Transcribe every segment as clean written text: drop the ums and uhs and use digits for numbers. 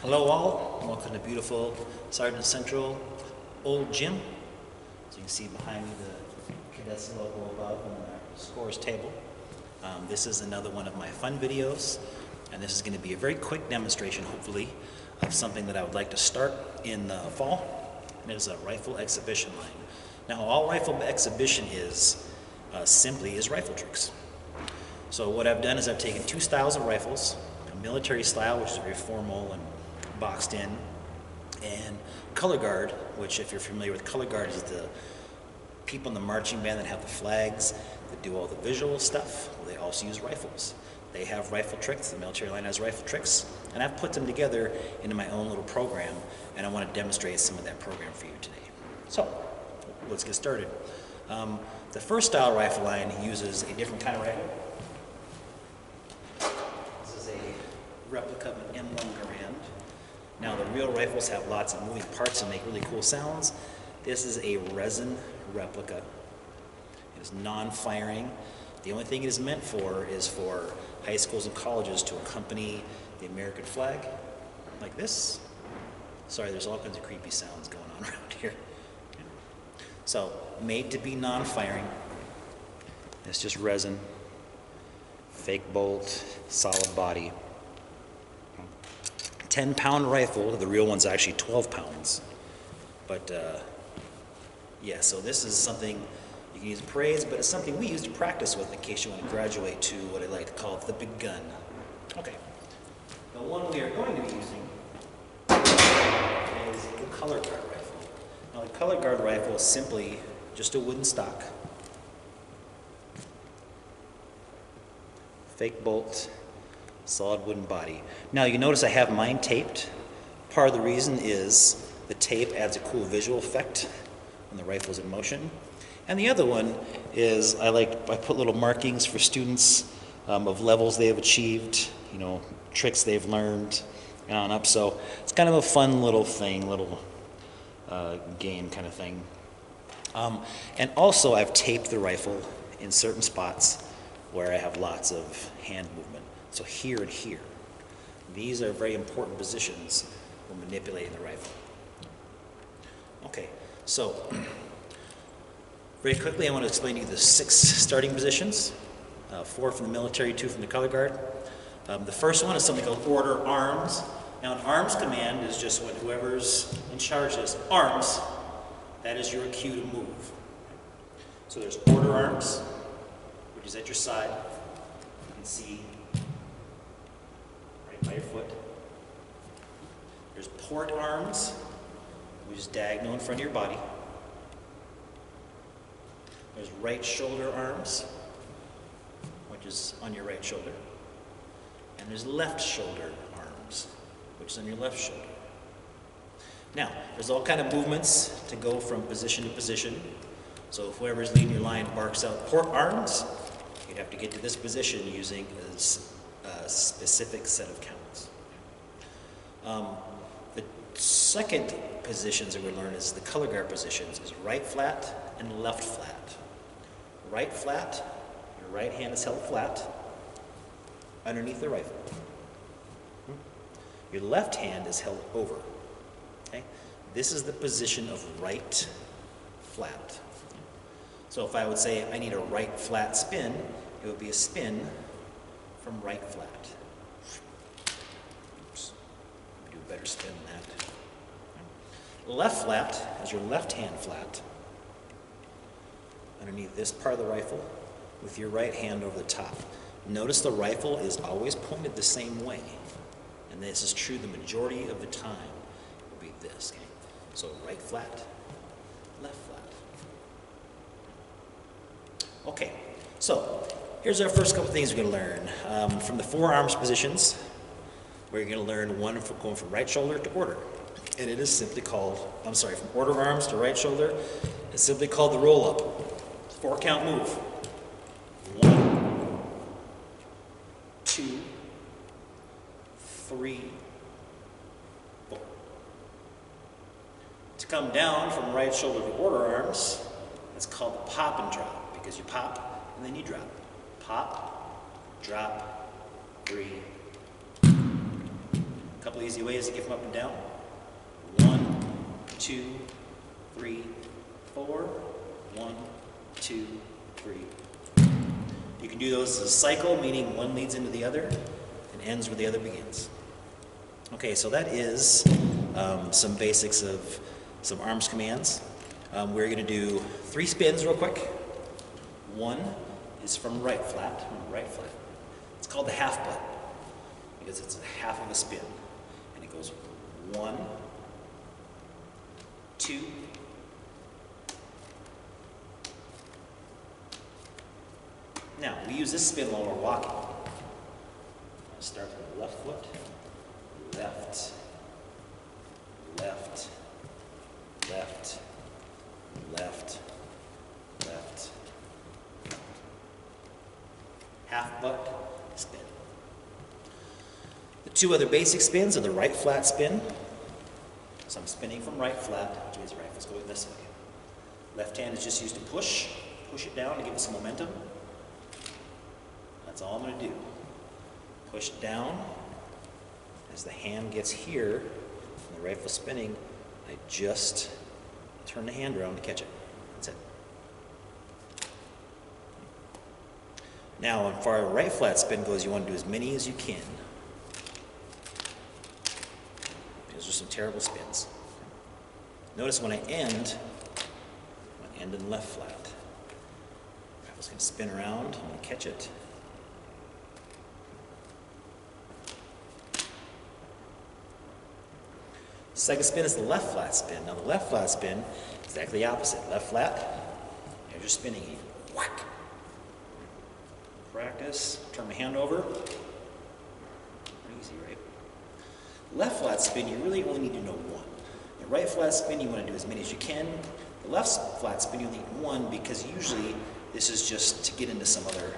Hello all, welcome to beautiful Sergeant Central Old Gym. As you can see behind me the cadets logo above on the scores table. This is another one of my fun videos, and this is going to be a very quick demonstration, hopefully, of something that I would like to start in the fall, and it is a rifle exhibition line. Now, all rifle exhibition is simply rifle tricks. So what I've done is I've taken two styles of rifles, a military style, which is very formal and boxed in, and color guard, which, if you're familiar with color guard, is the people in the marching band that have the flags, that do all the visual stuff. Well, they also use rifles. They have rifle tricks, the military line has rifle tricks, and I've put them together into my own little program, and I want to demonstrate some of that program for you today. So, let's get started. The first style rifle line uses a different kind of rifle. This is a replica of an M1 Garand. Now, the real rifles have lots of moving parts and make really cool sounds. This is a resin replica. It is non-firing. The only thing it is meant for is for high schools and colleges to accompany the American flag, like this. Sorry, there's all kinds of creepy sounds going on around here. So, made to be non-firing. It's just resin, fake bolt, solid body. 10-pound rifle, the real one's actually 12 pounds. But yeah, so this is something you can use in parades, but it's something we use to practice with in case you want to graduate to what I like to call the big gun. Okay, the one we are going to be using is the color guard rifle. Now, the color guard rifle is simply just a wooden stock, fake bolt, solid wooden body. Now, you notice I have mine taped. Part of the reason is the tape adds a cool visual effect when the rifle's in motion. And the other one is I put little markings for students of levels they have achieved, you know, tricks they've learned, and on up. So it's kind of a fun little thing, little game kind of thing. And also I've taped the rifle in certain spots where I have lots of hand movement. So here and here. These are very important positions when manipulating the rifle. Okay, so very quickly I want to explain to you the 6 starting positions. 4 from the military, 2 from the color guard. The first one is something called order arms. Now, an arms command is just when whoever's in charge says arms, that is your cue to move. So there's order arms, which is at your side. You can see right by your foot. There's port arms, which is diagonal in front of your body. There's right shoulder arms, which is on your right shoulder. And there's left shoulder arms, which is on your left shoulder. Now, there's all kind of movements to go from position to position. So if whoever's leading your line barks out port arms, you'd have to get to this position using a specific set of counts. The second positions that we learn is the color guard positions is right flat and left flat. Right flat, your right hand is held flat underneath the rifle. Your left hand is held over. Okay? This is the position of right flat. So if I would say I need a right flat spin, it would be a spin from right flat. Oops. Do a better spin than that. Left flat is your left hand flat underneath this part of the rifle with your right hand over the top. Notice the rifle is always pointed the same way. And this is true the majority of the time. It will be this. Okay? So right flat, left flat. Okay, so here's our first couple things we're going to learn. From the forearms positions, we're going to learn one for going from right shoulder to order. And it is simply called, from order arms to right shoulder, it's simply called the roll-up. 4-count move. 1, 2, 3, 4. To come down from right shoulder to order arms, it's called the pop and drop, because you pop and then you drop. Pop, drop, 3, A couple easy ways to get from up and down. 1, 2, 3, 4. 1, 2, 3. You can do those as a cycle, meaning one leads into the other and ends where the other begins. Okay, so that is some basics of some arms commands. We're going to do 3 spins real quick. One is from right flat. It's called the half butt because it's a half of a spin. And it goes 1, 2, now, we use this spin while we're walking. Start with the left foot, left, left, left, left, left. Half butt spin. The 2 other basic spins are the right flat spin. So I'm spinning from right flat, which means the right foot's going this way. Left hand is just used to push it down to give it some momentum. That's all I'm going to do. Push it down. As the hand gets here, and the right foot spinning, I just turn the hand around to catch it. That's it. Now, as far as right flat spin goes, you want to do as many as you can. Those are some terrible spins. Notice when I end in left flat. I'm just going to spin around. I'm going to catch it. Second spin is the left flat spin. Now the left flat spin is exactly the opposite. Left flat, you're just spinning here. Whack. Practice, turn my hand over. Easy, right? Left flat spin, you really only need to know one. The right flat spin, you want to do as many as you can. The left flat spin, you only need one because usually this is just to get into some other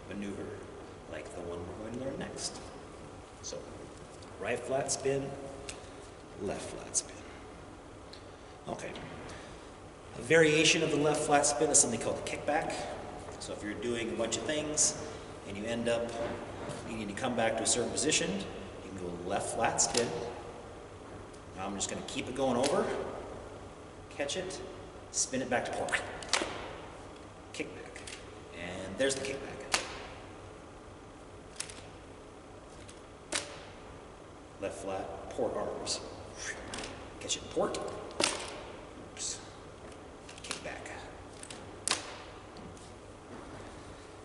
maneuver, like the one we're going to learn next. So, right flat spin, left flat spin. Okay. A variation of the left flat spin is something called the kickback. So if you're doing a bunch of things and you end up needing to come back to a certain position, you can go left flat spin. Now I'm just going to keep it going over, catch it, spin it back to port. Kickback. And there's the kickback. Left flat, port arms. Catch it in port. Oops. Kick back.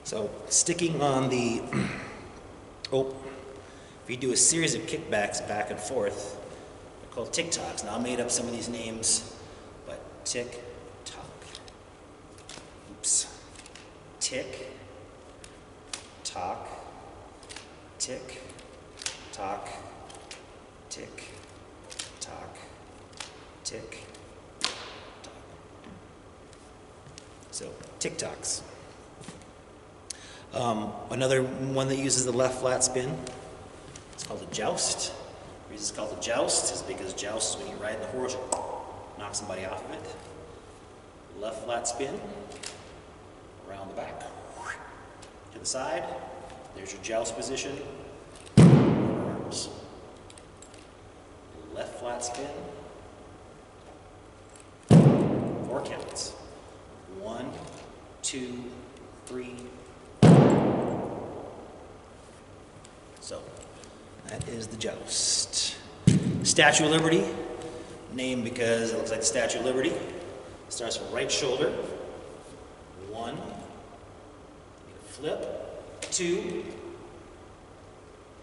So sticking on the, if you do a series of kickbacks back and forth, they're called tick-tocks. Now I made up some of these names, but tick-tock. Oops. Tick, tock, tick, tock, tick, tock, tick, tock. So, tick-tocks. Another one that uses the left flat spin, it's called a joust. The reason it's called a joust is because joust is when you ride the horse, knock somebody off of it. Left flat spin, around the back, to the side. There's your joust position. Arms. Left flat spin. 4 counts. 1, 2, 3. So, that is the joust. Statue of Liberty, named because it looks like the Statue of Liberty. Starts from right shoulder. 1. Flip. 2.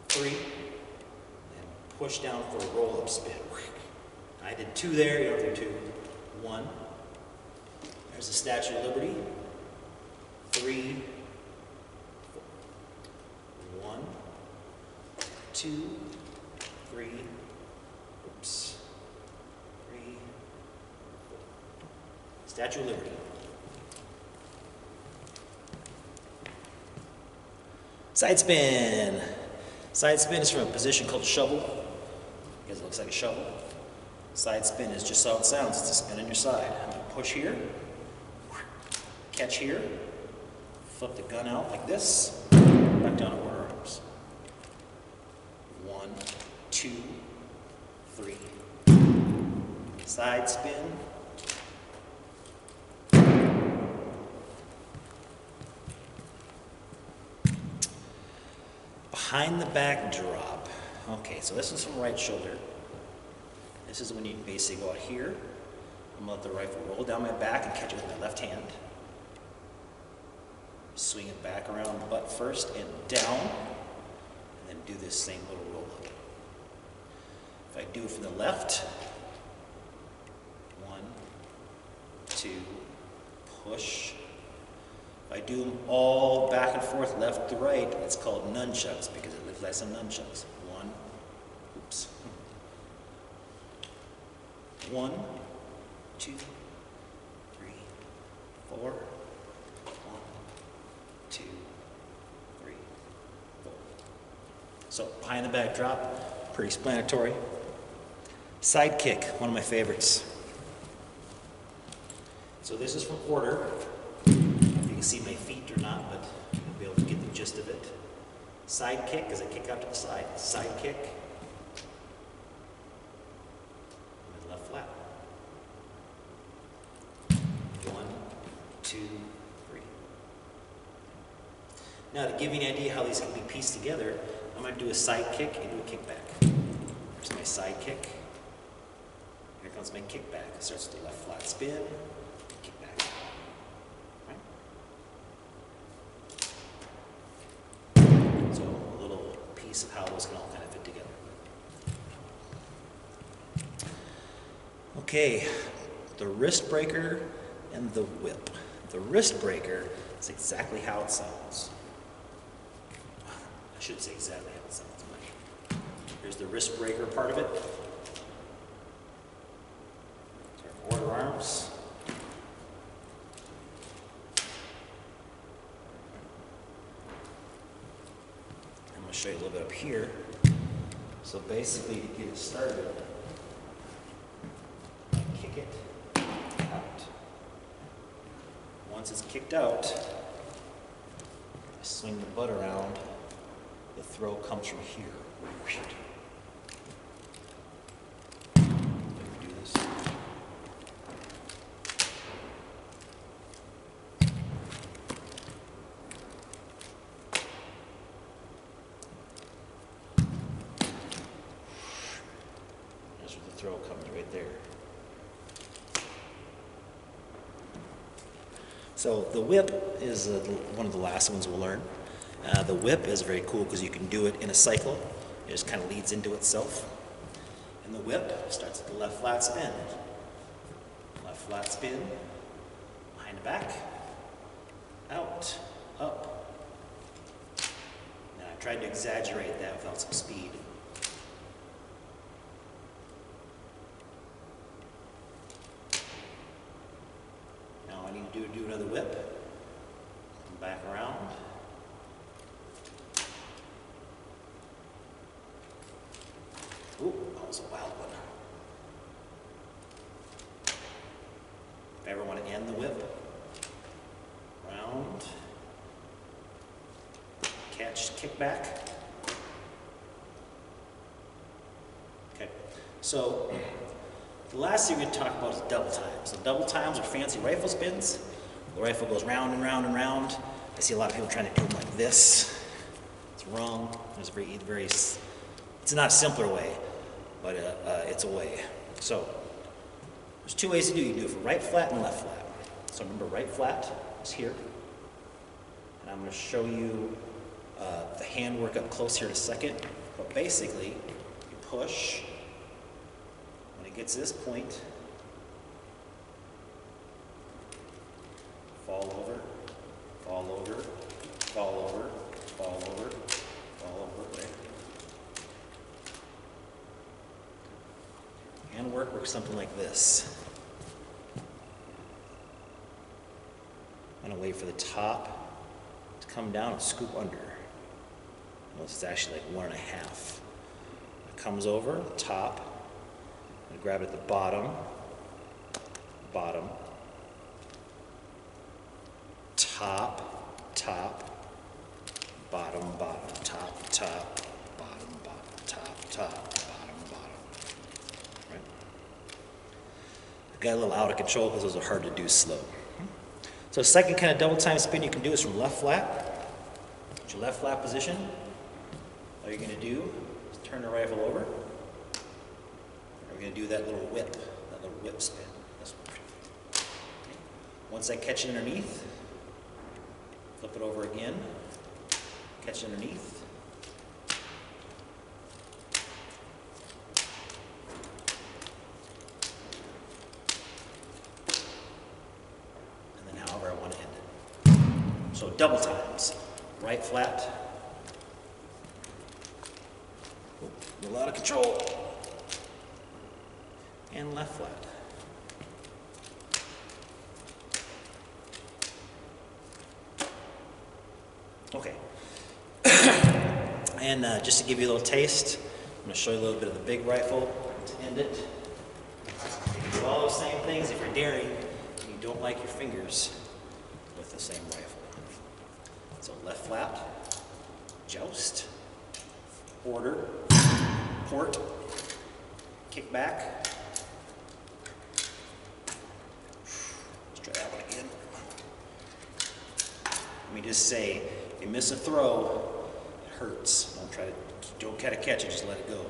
3. And push down for a roll-up spin. I did 2 there, you don't do 2. 1. There's the Statue of Liberty. 3. 4. 1. 2. 3. Oops. 3. 4. Statue of Liberty. Side spin. Side spin is from a position called shovel, because it looks like a shovel. Side spin is just how it sounds. It's a spin on your side. I'm going to push here, catch here, flip the gun out like this, back down to order arms. 1, 2, 3. Side spin. Behind the back drop. Okay, so this is from right shoulder. This is when you basically go out here. I'm gonna let the rifle roll down my back and catch it with my left hand. Swing it back around butt first and down, and then do this same little roll up. If I do it from the left, 1, 2, push. If I do them all back and forth, left to right, it's called nunchucks because it looks like some nunchucks. 1, oops. 1, 2, 3, 4. 1, 2, 3, 4. So behind the back drop, pretty explanatory. Side kick, one of my favorites. So this is from order. You can see my feet or not, but you'll be able to get the gist of it. Side kick is a kick out to the side. Side kick. And left flat. 1, 2, 3. Now to give you an idea how these can be pieced together, I'm going to do a side kick and do a kickback. Here's my side kick. Here comes my kickback. It starts with the left flat spin, kickback. So a little piece of how those can all kind of fit together. Okay, the wrist breaker and the whip. The wrist breaker is exactly how it sounds. I should say exactly how it sounds. Here's the wrist breaker part of it. Our order arms. I'm going to show you a little bit up here. So basically, to get it started, I kick it out. Once it's kicked out, I swing the butt around. The throw comes from here. Do this. That's where the throw comes right there. So the whip is one of the last ones we'll learn. The whip is very cool because you can do it in a cycle. It just kind of leads into itself. And the whip starts at the left flat spin. Left flat spin, behind the back, out, up. Now I tried to exaggerate that without some speed. Now I need to do another whip. Come back around. Ooh, that was a wild one. If I ever want to end the whip, round, catch, kick back. Okay, so the last thing we're going to talk about is double times. So double times are fancy rifle spins. The rifle goes round and round and round. I see a lot of people trying to do them like this. It's wrong. There's it's not a simpler way, but it's a way. So there's two ways to do it. You can do it for right flat and left flat. So remember, right flat is here. And I'm going to show you the handwork up close here in a second. But basically, you push. When it gets to this point, fall over, fall over, fall over, fall over, fall over, right? Handwork works something like this. I'm going to wait for the top to come down and scoop under. Well, it's actually like 1.5. It comes over, top, and grab it at the bottom, bottom, top, top, bottom, bottom, top, top, bottom, bottom, top, top, got a little out of control because those are hard to do slow. So second kind of double time spin you can do is from left flat. It's your left flat position. All you're going to do is turn the rifle over. We're going to do that little whip spin. This one. Okay. Once I catch it underneath, flip it over again, catch it underneath. And then however I want to end it. So double times. Right flat. Oh, a little out of control. And left flat. Okay. And just to give you a little taste, I'm going to show you a little bit of the big rifle to end it. You can do all those same things if you're daring and you don't like your fingers with the same rifle. So left flat, joust, order, port, kick back. Let's try that one again. Let me just say, if you miss a throw, it hurts. Don't try to catch it, just let it go.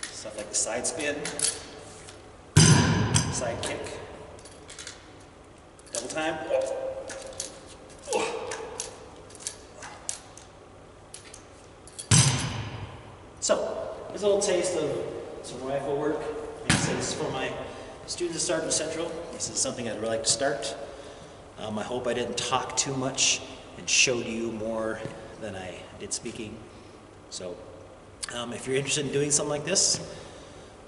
Stuff like the side spin, side kick, double time. So, here's a little taste of some rifle work. Like I said, this is for my students at Sergeant Central. This is something I'd really like to start. I hope I didn't talk too much and showed you more than I did speaking. So, if you're interested in doing something like this,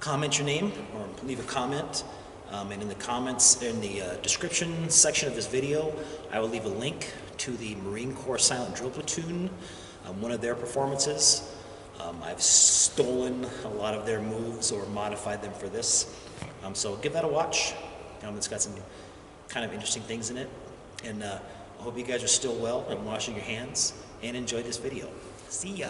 comment your name or leave a comment. And in the comments, in the description section of this video, I will leave a link to the Marine Corps Silent Drill Platoon, one of their performances. I've stolen a lot of their moves or modified them for this. So give that a watch. It's got some kind of interesting things in it. And I hope you guys are still well and washing your hands and enjoy this video. See ya.